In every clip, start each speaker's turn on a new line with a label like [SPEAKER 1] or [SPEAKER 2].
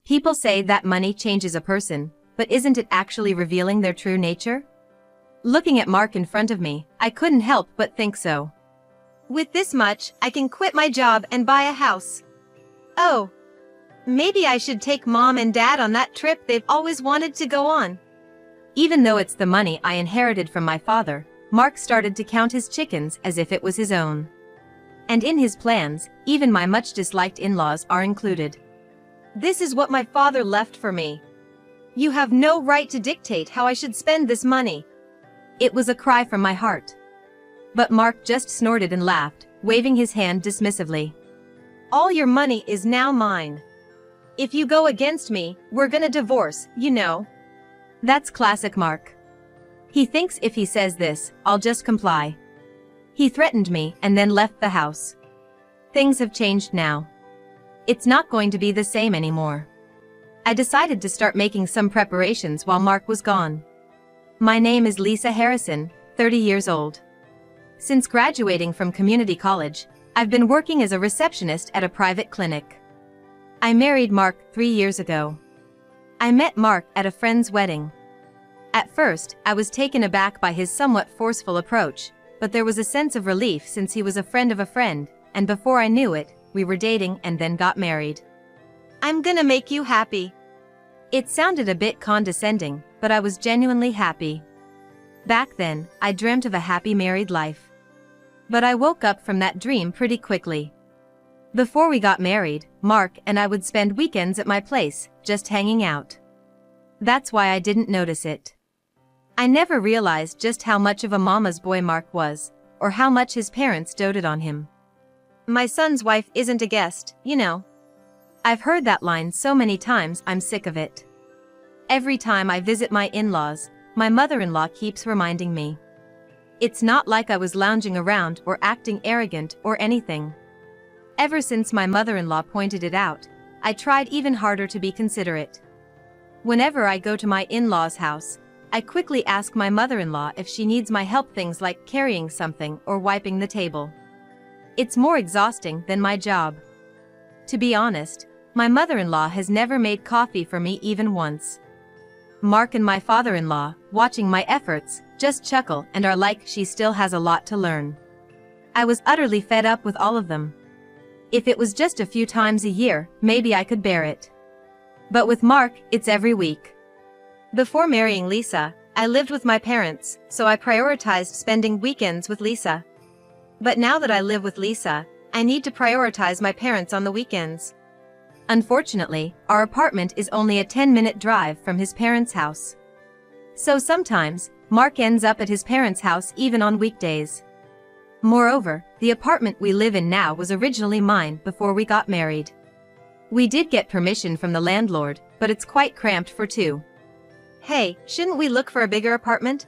[SPEAKER 1] People say that money changes a person, but isn't it actually revealing their true nature? Looking at Mark in front of me, I couldn't help but think so.
[SPEAKER 2] With this much, I can quit my job and buy a house. Oh. Maybe I should take Mom and Dad on that trip they've always wanted to go on.
[SPEAKER 1] Even though it's the money I inherited from my father, Mark started to count his chickens as if it was his own. And in his plans, even my much disliked in-laws are included.
[SPEAKER 2] This is what my father left for me. You have no right to dictate how I should spend this money.
[SPEAKER 1] It was a cry from my heart. But Mark just snorted and laughed, waving his hand dismissively.
[SPEAKER 2] All your money is now mine. If you go against me, we're gonna divorce, you know.
[SPEAKER 1] That's classic Mark. He thinks if he says this, I'll just comply. He threatened me and then left the house. Things have changed now. It's not going to be the same anymore. I decided to start making some preparations while Mark was gone. My name is Lisa Harrison, 30 years old. Since graduating from community college, I've been working as a receptionist at a private clinic. I married Mark 3 years ago. I met Mark at a friend's wedding. At first, I was taken aback by his somewhat forceful approach, but there was a sense of relief since he was a friend of a friend, and before I knew it, we were dating and then got married.
[SPEAKER 2] I'm gonna make you happy.
[SPEAKER 1] It sounded a bit condescending, but I was genuinely happy. Back then, I dreamt of a happy married life. But I woke up from that dream pretty quickly. Before we got married, Mark and I would spend weekends at my place, just hanging out. That's why I didn't notice it. I never realized just how much of a mama's boy Mark was, or how much his parents doted on him.
[SPEAKER 2] My son's wife isn't a guest, you know.
[SPEAKER 1] I've heard that line so many times I'm sick of it. Every time I visit my in-laws, my mother-in-law keeps reminding me. It's not like I was lounging around or acting arrogant or anything. Ever since my mother-in-law pointed it out, I tried even harder to be considerate. Whenever I go to my in-laws' house, I quickly ask my mother-in-law if she needs my help, things like carrying something or wiping the table. It's more exhausting than my job. To be honest, my mother-in-law has never made coffee for me even once. Mark and my father-in-law, watching my efforts, just chuckle and are like she still has a lot to learn. I was utterly fed up with all of them. If it was just a few times a year, maybe I could bear it. But with Mark, it's every week.
[SPEAKER 2] Before marrying Lisa, I lived with my parents, so I prioritized spending weekends with Lisa. But now that I live with Lisa, I need to prioritize my parents on the weekends.
[SPEAKER 1] Unfortunately, our apartment is only a 10-minute drive from his parents' house. So sometimes, Mark ends up at his parents' house even on weekdays. Moreover, the apartment we live in now was originally mine before we got married. We did get permission from the landlord, but it's quite cramped for two.
[SPEAKER 2] Hey, shouldn't we look for a bigger apartment?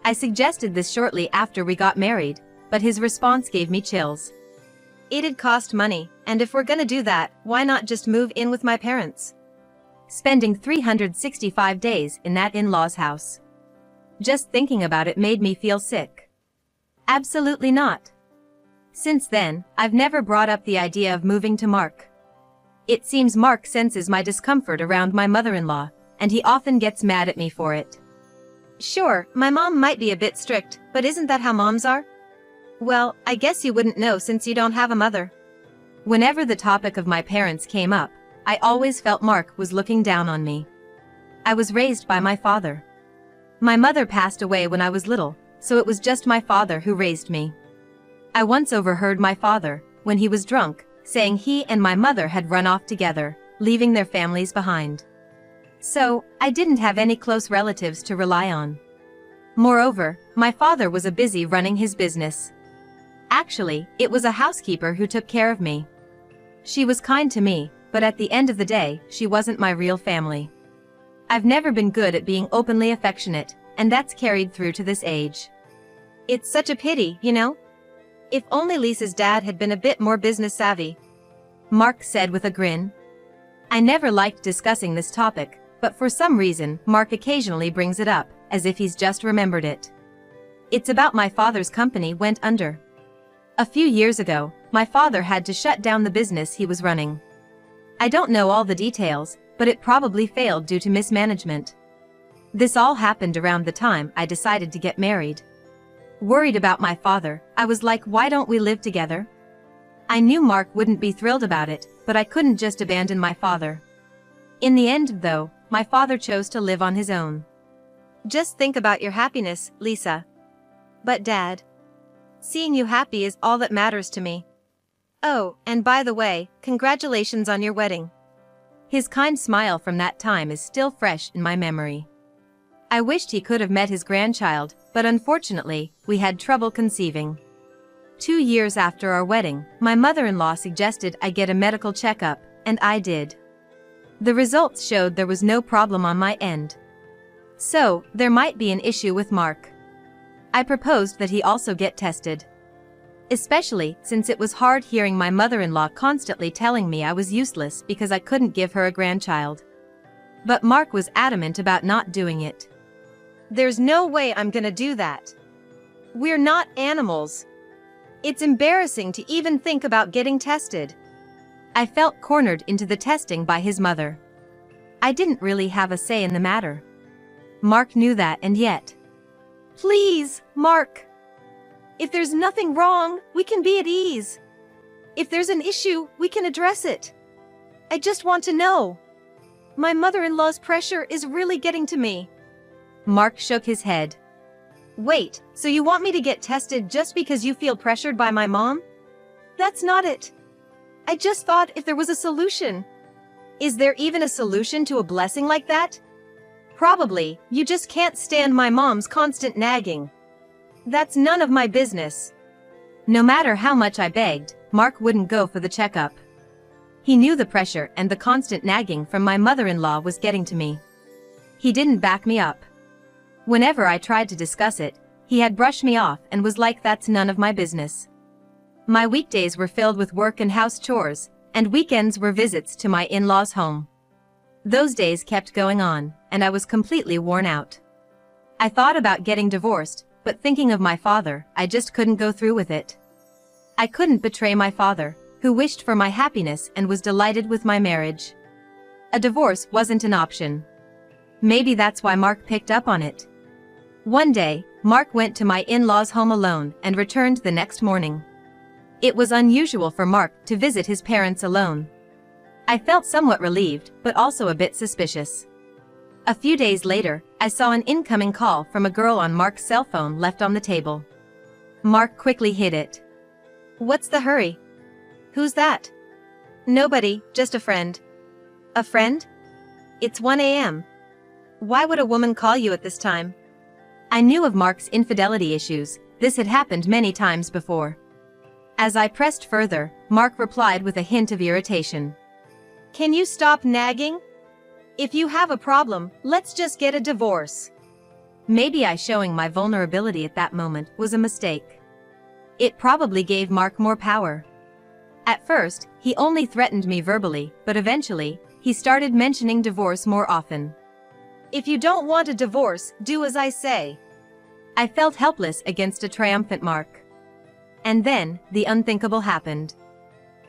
[SPEAKER 1] I suggested this shortly after we got married, but his response gave me chills.
[SPEAKER 2] It'd cost money, and if we're gonna do that, why not just move in with my parents?
[SPEAKER 1] Spending 365 days in that in-law's house. Just thinking about it made me feel sick. Absolutely not. Since then, I've never brought up the idea of moving to Mark. It seems Mark senses my discomfort around my mother-in-law, and he often gets mad at me for it.
[SPEAKER 2] Sure, my mom might be a bit strict, but isn't that how moms are? Well, I guess you wouldn't know since you don't have a mother.
[SPEAKER 1] Whenever the topic of my parents came up, I always felt Mark was looking down on me. I was raised by my father. My mother passed away when I was little, so it was just my father who raised me. I once overheard my father, when he was drunk, saying he and my mother had run off together, leaving their families behind. So, I didn't have any close relatives to rely on. Moreover, my father was busy running his business. Actually, it was a housekeeper who took care of me. She was kind to me, but at the end of the day, she wasn't my real family. I've never been good at being openly affectionate, and that's carried through to this age.
[SPEAKER 2] It's such a pity, you know? If only Lisa's dad had been a bit more business savvy.
[SPEAKER 1] Mark said with a grin. I never liked discussing this topic, but for some reason, Mark occasionally brings it up, as if he's just remembered it. It's about my father's company went under. A few years ago, my father had to shut down the business he was running. I don't know all the details, but it probably failed due to mismanagement. This all happened around the time I decided to get married. Worried about my father, I was like, why don't we live together? I knew Mark wouldn't be thrilled about it, but I couldn't just abandon my father. In the end, though, my father chose to live on his own.
[SPEAKER 2] Just think about your happiness, Lisa. But Dad, seeing you happy is all that matters to me. Oh, and by the way, congratulations on your wedding.
[SPEAKER 1] His kind smile from that time is still fresh in my memory. I wished he could have met his grandchild, but unfortunately, we had trouble conceiving. 2 years after our wedding, my mother-in-law suggested I get a medical checkup, and I did. The results showed there was no problem on my end. So, there might be an issue with Mark. I proposed that he also get tested. Especially since it was hard hearing my mother-in-law constantly telling me I was useless because I couldn't give her a grandchild. But Mark was adamant about not doing it.
[SPEAKER 2] There's no way I'm gonna do that. We're not animals. It's embarrassing to even think about getting tested.
[SPEAKER 1] I felt cornered into the testing by his mother. I didn't really have a say in the matter. Mark knew that, and yet.
[SPEAKER 2] Please, Mark. If there's nothing wrong, we can be at ease. If there's an issue, we can address it. I just want to know. My mother-in-law's pressure is really getting to me.
[SPEAKER 1] Mark shook his head.
[SPEAKER 2] Wait, so you want me to get tested just because you feel pressured by my mom? That's not it. I just thought if there was a solution. Is there even a solution to a blessing like that? Probably, you just can't stand my mom's constant nagging. That's none of my business.
[SPEAKER 1] No matter how much I begged, Mark wouldn't go for the checkup. He knew the pressure and the constant nagging from my mother-in-law was getting to me. He didn't back me up. Whenever I tried to discuss it, he had brushed me off and was like, that's none of my business. My weekdays were filled with work and house chores, and weekends were visits to my in-laws' home. Those days kept going on, and I was completely worn out. I thought about getting divorced, but thinking of my father, I just couldn't go through with it. I couldn't betray my father, who wished for my happiness and was delighted with my marriage. A divorce wasn't an option. Maybe that's why Mark picked up on it. One day, Mark went to my in-laws' home alone and returned the next morning. It was unusual for Mark to visit his parents alone. I felt somewhat relieved, but also a bit suspicious. A few days later, I saw an incoming call from a girl on Mark's cell phone left on the table. Mark quickly hid it.
[SPEAKER 2] What's the hurry? Who's that? Nobody, just a friend. A friend? It's 1 a.m. Why would a woman call you at this time?
[SPEAKER 1] I knew of Mark's infidelity issues. This had happened many times before. As I pressed further, Mark replied with a hint of irritation.
[SPEAKER 2] Can you stop nagging? If you have a problem, let's just get a divorce.
[SPEAKER 1] Maybe I showing my vulnerability at that moment was a mistake. It probably gave Mark more power. At first, he only threatened me verbally, but eventually, he started mentioning divorce more often.
[SPEAKER 2] If you don't want a divorce, do as I say.
[SPEAKER 1] I felt helpless against a triumphant Mark. And then, the unthinkable happened.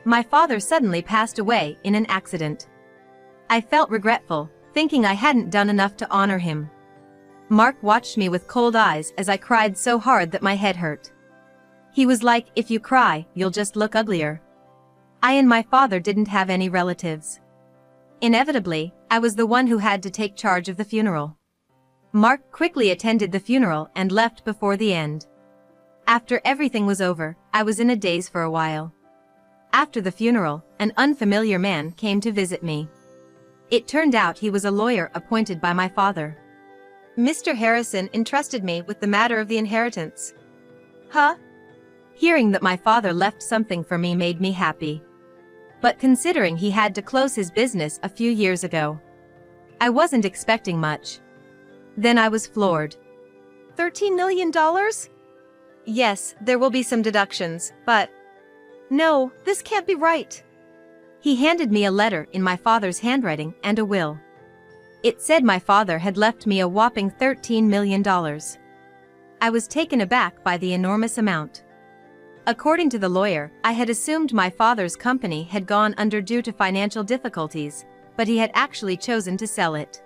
[SPEAKER 1] My father suddenly passed away in an accident. I felt regretful, thinking I hadn't done enough to honor him. Mark watched me with cold eyes as I cried so hard that my head hurt. He was like, if you cry, you'll just look uglier. I and my father didn't have any relatives. Inevitably, I was the one who had to take charge of the funeral. Mark quickly attended the funeral and left before the end. After everything was over, I was in a daze for a while. After the funeral, an unfamiliar man came to visit me. It turned out he was a lawyer appointed by my father.
[SPEAKER 2] Mr. Harrison entrusted me with the matter of the inheritance.
[SPEAKER 1] Huh? Hearing that my father left something for me made me happy. But considering he had to close his business a few years ago, I wasn't expecting much. Then I was floored.
[SPEAKER 2] $13 million? Yes, there will be some deductions, but... No, this can't be right.
[SPEAKER 1] He handed me a letter in my father's handwriting and a will. It said my father had left me a whopping $13 million. I was taken aback by the enormous amount. According to the lawyer, I had assumed my father's company had gone under due to financial difficulties, but he had actually chosen to sell it.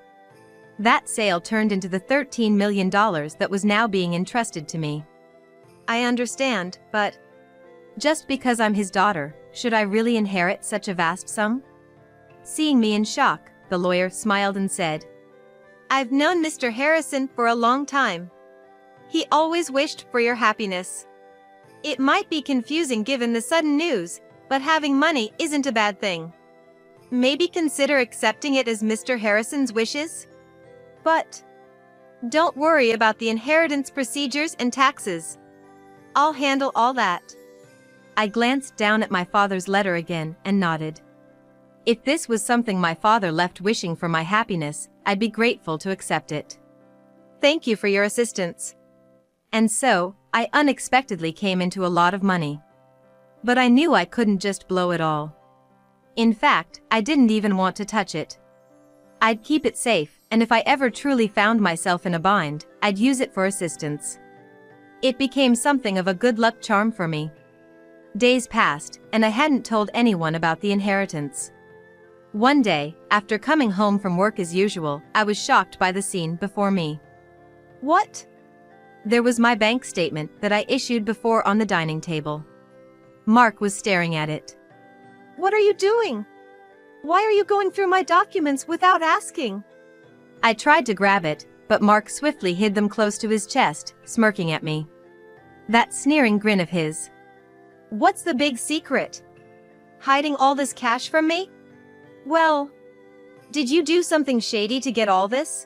[SPEAKER 1] That sale turned into the $13 million that was now being entrusted to me.
[SPEAKER 2] I understand, but
[SPEAKER 1] just because I'm his daughter, should I really inherit such a vast sum? Seeing me in shock, the lawyer smiled and said,
[SPEAKER 2] I've known Mr. Harrison for a long time. He always wished for your happiness. It might be confusing given the sudden news, but having money isn't a bad thing. Maybe consider accepting it as Mr. Harrison's wishes? But don't worry about the inheritance procedures and taxes. I'll handle all that.
[SPEAKER 1] I glanced down at my father's letter again and nodded. If this was something my father left wishing for my happiness, I'd be grateful to accept it.
[SPEAKER 2] Thank you for your assistance.
[SPEAKER 1] And so, I unexpectedly came into a lot of money. But I knew I couldn't just blow it all. In fact, I didn't even want to touch it. I'd keep it safe, and if I ever truly found myself in a bind, I'd use it for assistance. It became something of a good luck charm for me. Days passed, and I hadn't told anyone about the inheritance. One day, after coming home from work as usual, I was shocked by the scene before me.
[SPEAKER 2] What?
[SPEAKER 1] There was my bank statement that I issued before on the dining table. Mark was staring at it.
[SPEAKER 2] What are you doing? Why are you going through my documents without asking?
[SPEAKER 1] I tried to grab it, but Mark swiftly hid them close to his chest, smirking at me. That sneering grin of his.
[SPEAKER 2] What's the big secret? Hiding all this cash from me? Well, did you do something shady to get all this?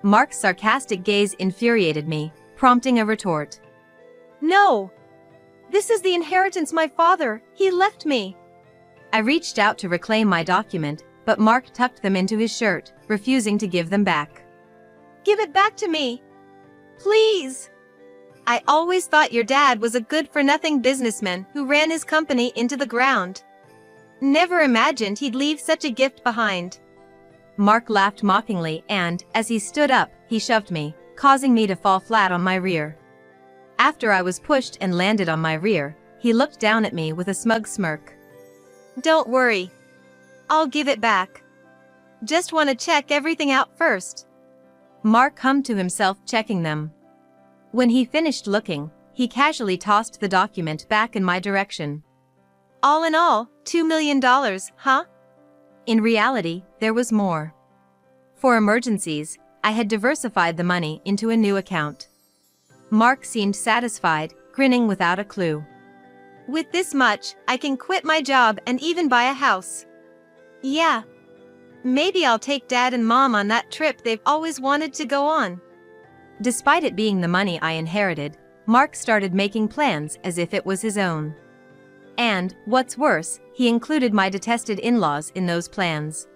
[SPEAKER 1] Mark's sarcastic gaze infuriated me, prompting a retort.
[SPEAKER 2] No! This is the inheritance my father, he left me.
[SPEAKER 1] I reached out to reclaim my document, but Mark tucked them into his shirt, refusing to give them back.
[SPEAKER 2] Give it back to me. Please! I always thought your dad was a good-for-nothing businessman who ran his company into the ground. Never imagined he'd leave such a gift behind.
[SPEAKER 1] Mark laughed mockingly and, as he stood up, he shoved me, causing me to fall flat on my rear. After I was pushed and landed on my rear, he looked down at me with a smug smirk.
[SPEAKER 2] Don't worry. I'll give it back. Just want to check everything out first.
[SPEAKER 1] Mark hummed to himself, checking them. When he finished looking, he casually tossed the document back in my direction.
[SPEAKER 2] All in all, $2 million, huh?
[SPEAKER 1] In reality, there was more. For emergencies, I had diversified the money into a new account. Mark seemed satisfied, grinning without a clue.
[SPEAKER 2] With this much, I can quit my job and even buy a house. Yeah. Maybe I'll take Dad and Mom on that trip they've always wanted to go on.
[SPEAKER 1] Despite it being the money I inherited, Mark started making plans as if it was his own. And, what's worse, he included my detested in-laws in those plans.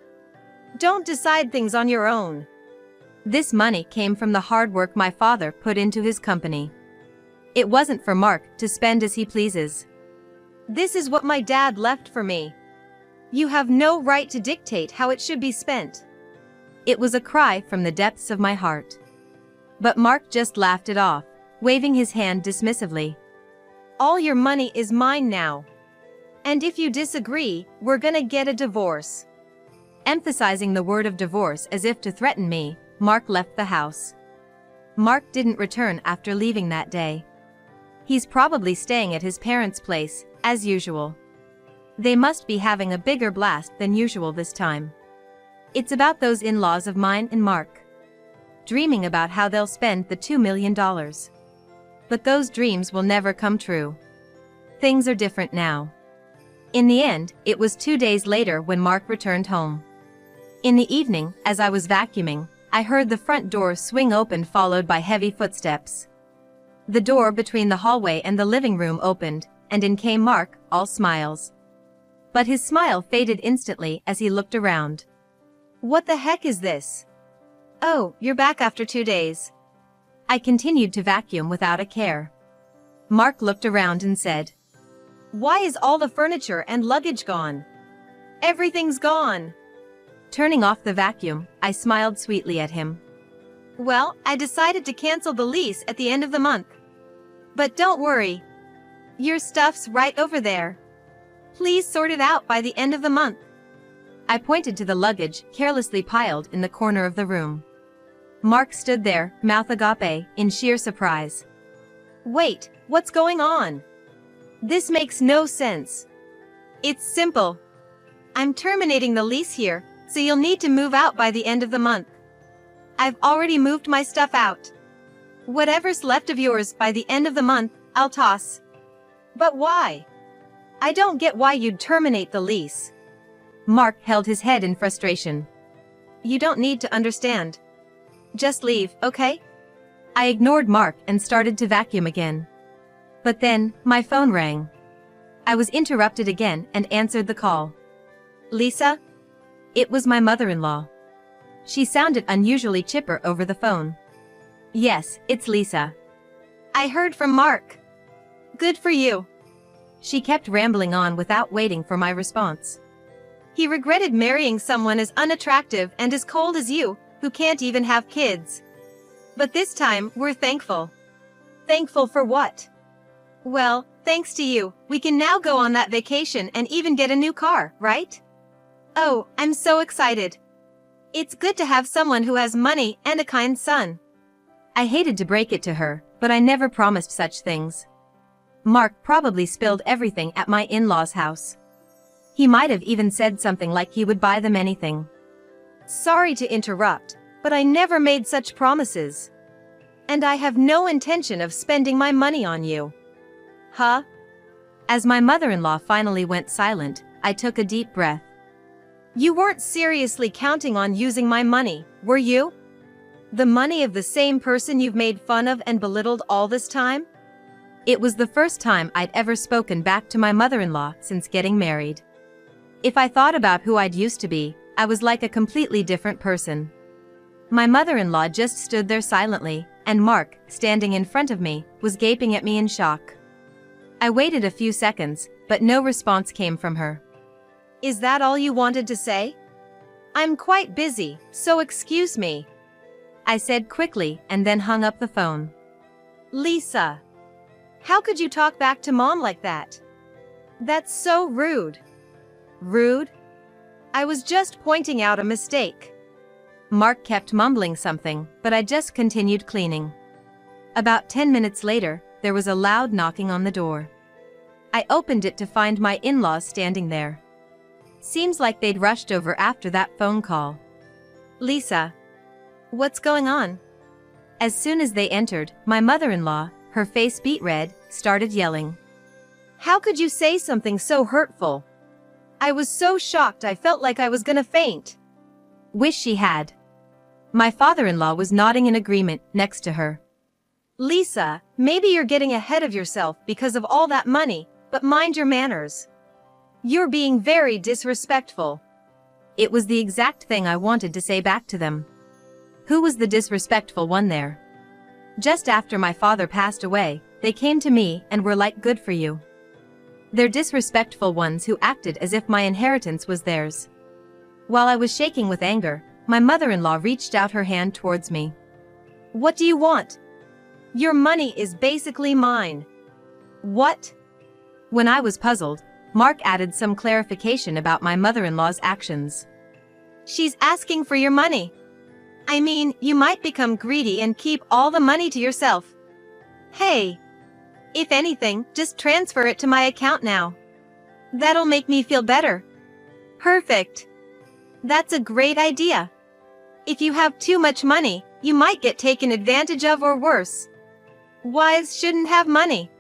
[SPEAKER 2] Don't decide things on your own.
[SPEAKER 1] This money came from the hard work my father put into his company. It wasn't for Mark to spend as he pleases.
[SPEAKER 2] This is what my dad left for me. You have no right to dictate how it should be spent.
[SPEAKER 1] It was a cry from the depths of my heart. But Mark just laughed it off, waving his hand dismissively.
[SPEAKER 2] All your money is mine now. And if you disagree, we're gonna get a divorce.
[SPEAKER 1] Emphasizing the word of divorce as if to threaten me, Mark left the house. Mark didn't return after leaving that day. He's probably staying at his parents' place, as usual. They must be having a bigger blast than usual this time. It's about those in-laws of mine and Mark. Dreaming about how they'll spend the $2 million. But those dreams will never come true. Things are different now. In the end, it was 2 days later when Mark returned home. In the evening, as I was vacuuming, I heard the front door swing open followed by heavy footsteps. The door between the hallway and the living room opened, and in came Mark, all smiles. But his smile faded instantly as he looked around.
[SPEAKER 2] What the heck is this? Oh, you're back after 2 days.
[SPEAKER 1] I continued to vacuum without a care. Mark looked around and said,
[SPEAKER 2] Why is all the furniture and luggage gone? Everything's gone.
[SPEAKER 1] Turning off the vacuum, I smiled sweetly at him.
[SPEAKER 2] Well, I decided to cancel the lease at the end of the month. But don't worry. Your stuff's right over there. Please sort it out by the end of the month.
[SPEAKER 1] I pointed to the luggage carelessly piled in the corner of the room. Mark stood there, mouth agape, in sheer surprise.
[SPEAKER 2] Wait, what's going on? This makes no sense. It's simple. I'm terminating the lease here, so you'll need to move out by the end of the month. I've already moved my stuff out. Whatever's left of yours by the end of the month, I'll toss. But why? I don't get why you'd terminate the lease.
[SPEAKER 1] Mark held his head in frustration.
[SPEAKER 2] You don't need to understand. Just leave, okay?
[SPEAKER 1] I ignored Mark and started to vacuum again. But then, my phone rang. I was interrupted again and answered the call.
[SPEAKER 2] Lisa?
[SPEAKER 1] It was my mother-in-law. She sounded unusually chipper over the phone. Yes, it's Lisa.
[SPEAKER 2] I heard from Mark. Good for you.
[SPEAKER 1] She kept rambling on without waiting for my response.
[SPEAKER 2] He regretted marrying someone as unattractive and as cold as you, who can't even have kids. But this time, we're thankful. Thankful for what? Well, thanks to you, we can now go on that vacation and even get a new car, right? Oh, I'm so excited. It's good to have someone who has money and a kind son.
[SPEAKER 1] I hated to break it to her, but I never promised such things. Mark probably spilled everything at my in-laws' house. He might have even said something like he would buy them anything.
[SPEAKER 2] Sorry to interrupt, but I never made such promises. And I have no intention of spending my money on you. Huh?
[SPEAKER 1] As my mother-in-law finally went silent, I took a deep breath.
[SPEAKER 2] You weren't seriously counting on using my money, were you? The money of the same person you've made fun of and belittled all this time?
[SPEAKER 1] It was the first time I'd ever spoken back to my mother-in-law since getting married. If I thought about who I'd used to be, I was like a completely different person. My mother-in-law just stood there silently, and Mark, standing in front of me, was gaping at me in shock. I waited a few seconds, but no response came from her.
[SPEAKER 2] Is that all you wanted to say? I'm quite busy, so excuse me.
[SPEAKER 1] I said quickly and then hung up the phone.
[SPEAKER 2] Lisa, how could you talk back to Mom like that? That's so rude. Rude? I was just pointing out a mistake.
[SPEAKER 1] Mark kept mumbling something, but I just continued cleaning. About 10 minutes later, there was a loud knocking on the door. I opened it to find my in-laws standing there. Seems like they'd rushed over after that phone call.
[SPEAKER 2] Lisa, what's going on?
[SPEAKER 1] As soon as they entered, my mother-in-law, her face beet red, started yelling.
[SPEAKER 2] How could you say something so hurtful? I was so shocked I felt like I was gonna faint.
[SPEAKER 1] Wish she had. My father-in-law was nodding in agreement next to her.
[SPEAKER 2] Lisa, maybe you're getting ahead of yourself because of all that money, but mind your manners. You're being very disrespectful.
[SPEAKER 1] It was the exact thing I wanted to say back to them. Who was the disrespectful one there? Just after my father passed away, they came to me and were like, good for you. They're disrespectful ones who acted as if my inheritance was theirs. While I was shaking with anger, my mother-in-law reached out her hand towards me.
[SPEAKER 2] What do you want? Your money is basically mine. What?
[SPEAKER 1] When I was puzzled, Mark added some clarification about my mother-in-law's actions.
[SPEAKER 2] She's asking for your money. I mean, you might become greedy and keep all the money to yourself. Hey. If anything, just transfer it to my account now. That'll make me feel better. Perfect. That's a great idea. If you have too much money, you might get taken advantage of or worse. Wives shouldn't have money.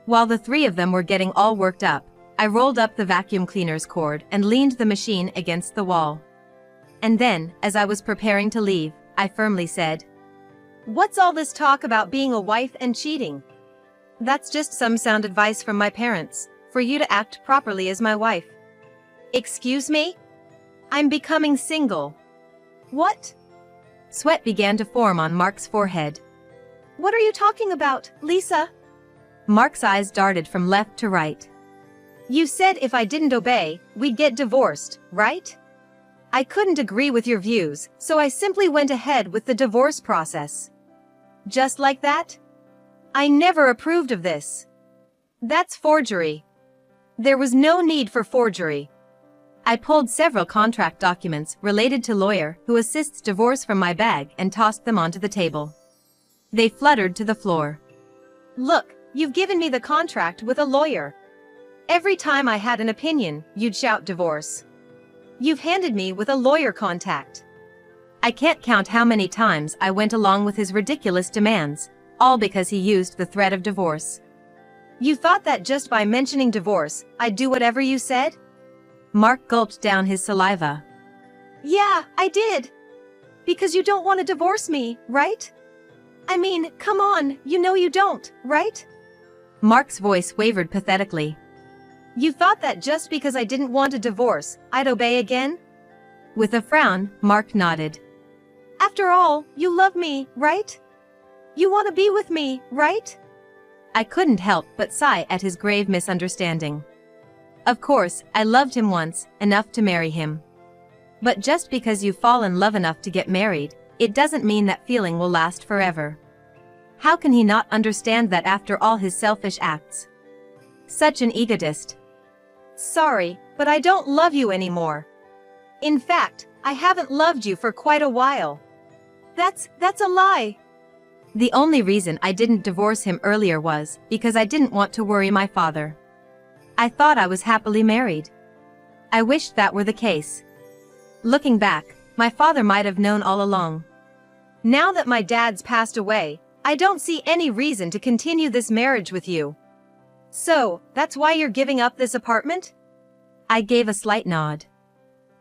[SPEAKER 1] While the three of them were getting all worked up, I rolled up the vacuum cleaner's cord and leaned the machine against the wall. And then, as I was preparing to leave, I firmly said,
[SPEAKER 2] "What's all this talk about being a wife and cheating?"
[SPEAKER 1] "That's just some sound advice from my parents, for you to act properly as my wife."
[SPEAKER 2] "Excuse me? I'm becoming single." "What?"
[SPEAKER 1] Sweat began to form on Mark's forehead.
[SPEAKER 2] "What are you talking about, Lisa?"
[SPEAKER 1] Mark's eyes darted from left to right.
[SPEAKER 2] "You said if I didn't obey, we'd get divorced, right? I couldn't agree with your views, so I simply went ahead with the divorce process. Just like that? I never approved of this. That's forgery. There was no need for forgery."
[SPEAKER 1] I pulled several contract documents related to lawyer who assists divorce from my bag and tossed them onto the table. They fluttered to the floor.
[SPEAKER 2] Look, you've given me the contract with a lawyer. Every time I had an opinion, you'd shout divorce. You've handed me with a lawyer contact.
[SPEAKER 1] I can't count how many times I went along with his ridiculous demands, all because he used the threat of divorce.
[SPEAKER 2] You thought that just by mentioning divorce, I'd do whatever you said?
[SPEAKER 1] Mark gulped down his saliva.
[SPEAKER 2] Yeah, I did. Because you don't want to divorce me, right? I mean, come on, you know you don't, right?
[SPEAKER 1] Mark's voice wavered pathetically.
[SPEAKER 2] You thought that just because I didn't want a divorce, I'd obey again?
[SPEAKER 1] With a frown, Mark nodded.
[SPEAKER 2] After all, you love me, right? You want to be with me, right?
[SPEAKER 1] I couldn't help but sigh at his grave misunderstanding. Of course, I loved him once, enough to marry him. But just because you fall in love enough to get married, it doesn't mean that feeling will last forever. How can he not understand that after all his selfish acts? Such an egotist.
[SPEAKER 2] Sorry, but I don't love you anymore. In fact, I haven't loved you for quite a while. That's a lie.
[SPEAKER 1] The only reason I didn't divorce him earlier was because I didn't want to worry my father. I thought I was happily married. I wished that were the case. Looking back, my father might have known all along.
[SPEAKER 2] Now that my dad's passed away, I don't see any reason to continue this marriage with you. So, that's why you're giving up this apartment?
[SPEAKER 1] I gave a slight nod.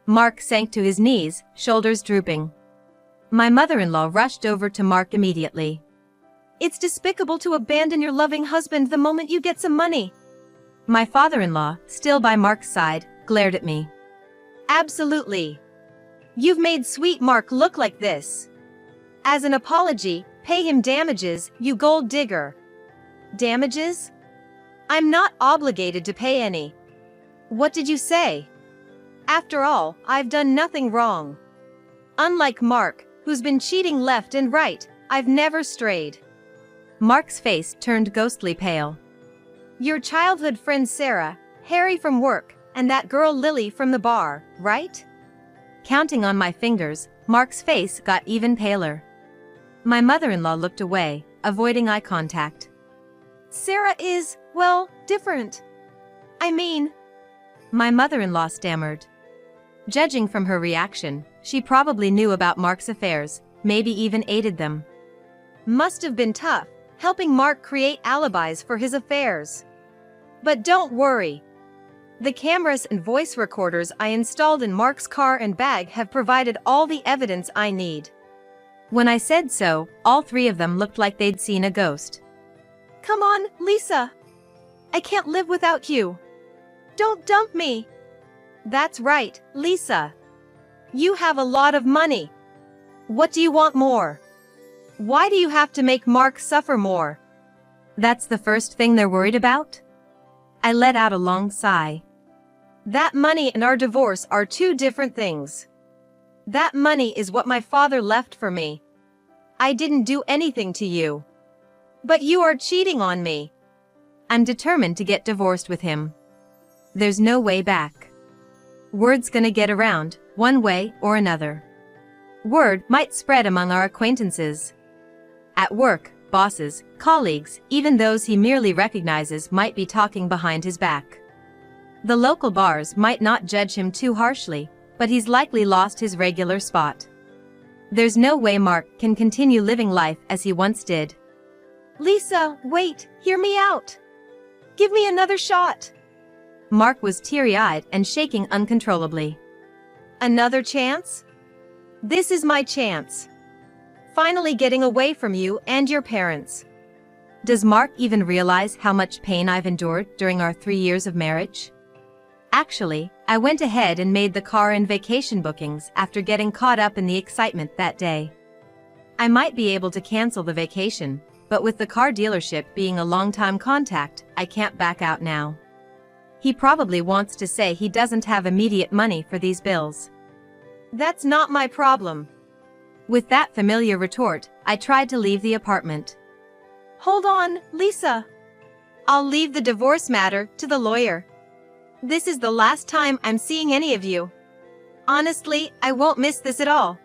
[SPEAKER 1] Mark sank to his knees, shoulders drooping. My mother-in-law rushed over to Mark immediately.
[SPEAKER 2] It's despicable to abandon your loving husband the moment you get some money.
[SPEAKER 1] My father-in-law, still by Mark's side, glared at me.
[SPEAKER 2] Absolutely. You've made sweet Mark look like this. As an apology, pay him damages, you gold digger. Damages? I'm not obligated to pay any. What did you say? After all, I've done nothing wrong. Unlike Mark, who's been cheating left and right, I've never strayed.
[SPEAKER 1] Mark's face turned ghostly pale.
[SPEAKER 2] Your childhood friend Sarah, Harry from work, and that girl Lily from the bar, right?
[SPEAKER 1] Counting on my fingers, Mark's face got even paler. My mother-in-law looked away, avoiding eye contact.
[SPEAKER 2] Sarah is, well, different. I mean...
[SPEAKER 1] My mother-in-law stammered. Judging from her reaction, she probably knew about Mark's affairs, maybe even aided them.
[SPEAKER 2] Must have been tough, helping Mark create alibis for his affairs. But don't worry. The cameras and voice recorders I installed in Mark's car and bag have provided all the evidence I need.
[SPEAKER 1] When I said so, all three of them looked like they'd seen a ghost.
[SPEAKER 2] Come on, Lisa. I can't live without you. Don't dump me. That's right, Lisa. You have a lot of money. What do you want more? Why do you have to make Mark suffer more?
[SPEAKER 1] That's the first thing they're worried about? I let out a long sigh.
[SPEAKER 2] That money and our divorce are two different things. That money is what my father left for me. I didn't do anything to you. But you are cheating on me.
[SPEAKER 1] I'm determined to get divorced with him. There's no way back. Word's gonna get around, one way or another. Word might spread among our acquaintances. At work, bosses, colleagues, even those he merely recognizes might be talking behind his back. The local bars might not judge him too harshly, but he's likely lost his regular spot. There's no way Mark can continue living life as he once did.
[SPEAKER 2] Lisa, wait, hear me out. Give me another shot.
[SPEAKER 1] Mark was teary-eyed and shaking uncontrollably.
[SPEAKER 2] Another chance? This is my chance. Finally getting away from you and your parents.
[SPEAKER 1] Does Mark even realize how much pain I've endured during our 3 years of marriage? Actually, I went ahead and made the car and vacation bookings after getting caught up in the excitement that day. I might be able to cancel the vacation, but with the car dealership being a long-time contact, I can't back out now. He probably wants to say he doesn't have immediate money for these bills.
[SPEAKER 2] That's not my problem.
[SPEAKER 1] With that familiar retort, I tried to leave the apartment.
[SPEAKER 2] Hold on, Lisa. I'll leave the divorce matter to the lawyer. This is the last time I'm seeing any of you. Honestly, I won't miss this at all.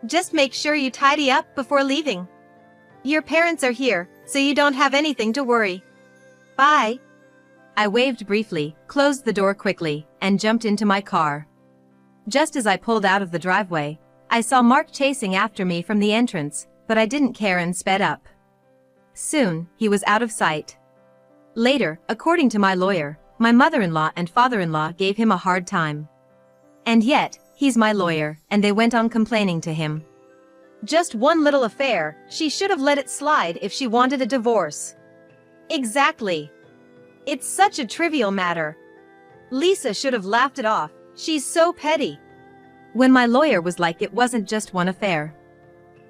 [SPEAKER 2] Just make sure you tidy up before leaving. Your parents are here, so you don't have anything to worry. Bye.
[SPEAKER 1] I waved briefly, closed the door quickly, and jumped into my car. Just as I pulled out of the driveway, I saw Mark chasing after me from the entrance, but I didn't care and sped up. Soon, he was out of sight. Later, according to my lawyer, my mother-in-law and father-in-law gave him a hard time. And yet, he's my lawyer, and they went on complaining to him.
[SPEAKER 2] Just one little affair, she should have let it slide if she wanted a divorce. Exactly. It's such a trivial matter. Lisa should have laughed it off, she's so petty.
[SPEAKER 1] When my lawyer was like it wasn't just one affair.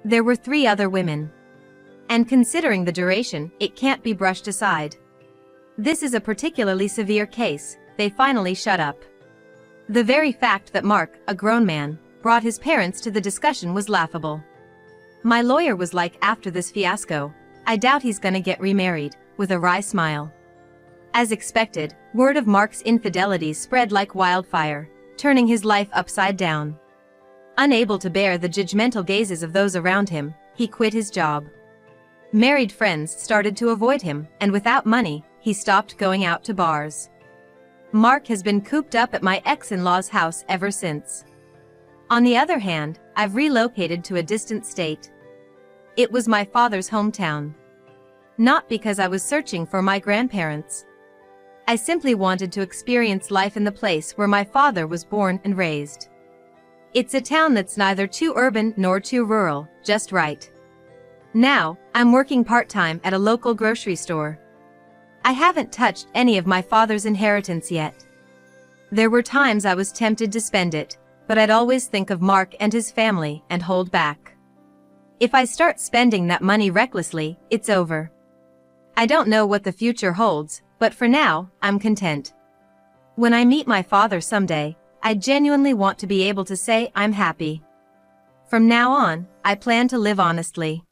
[SPEAKER 1] There were 3 other women. And considering the duration, it can't be brushed aside. This is a particularly severe case, they finally shut up. The very fact that Mark, a grown man, brought his parents to the discussion was laughable. My lawyer was like, after this fiasco, I doubt he's gonna get remarried, with a wry smile. As expected, word of Mark's infidelities spread like wildfire, turning his life upside down. Unable to bear the judgmental gazes of those around him, he quit his job. Married friends started to avoid him, and without money, he stopped going out to bars. Mark has been cooped up at my ex-in-law's house ever since. On the other hand, I've relocated to a distant state. It was my father's hometown. Not because I was searching for my grandparents. I simply wanted to experience life in the place where my father was born and raised. It's a town that's neither too urban nor too rural, just right. Now, I'm working part-time at a local grocery store. I haven't touched any of my father's inheritance yet. There were times I was tempted to spend it, but I'd always think of Mark and his family and hold back. If I start spending that money recklessly, it's over. I don't know what the future holds, but for now, I'm content. When I meet my father someday, I genuinely want to be able to say I'm happy. From now on, I plan to live honestly.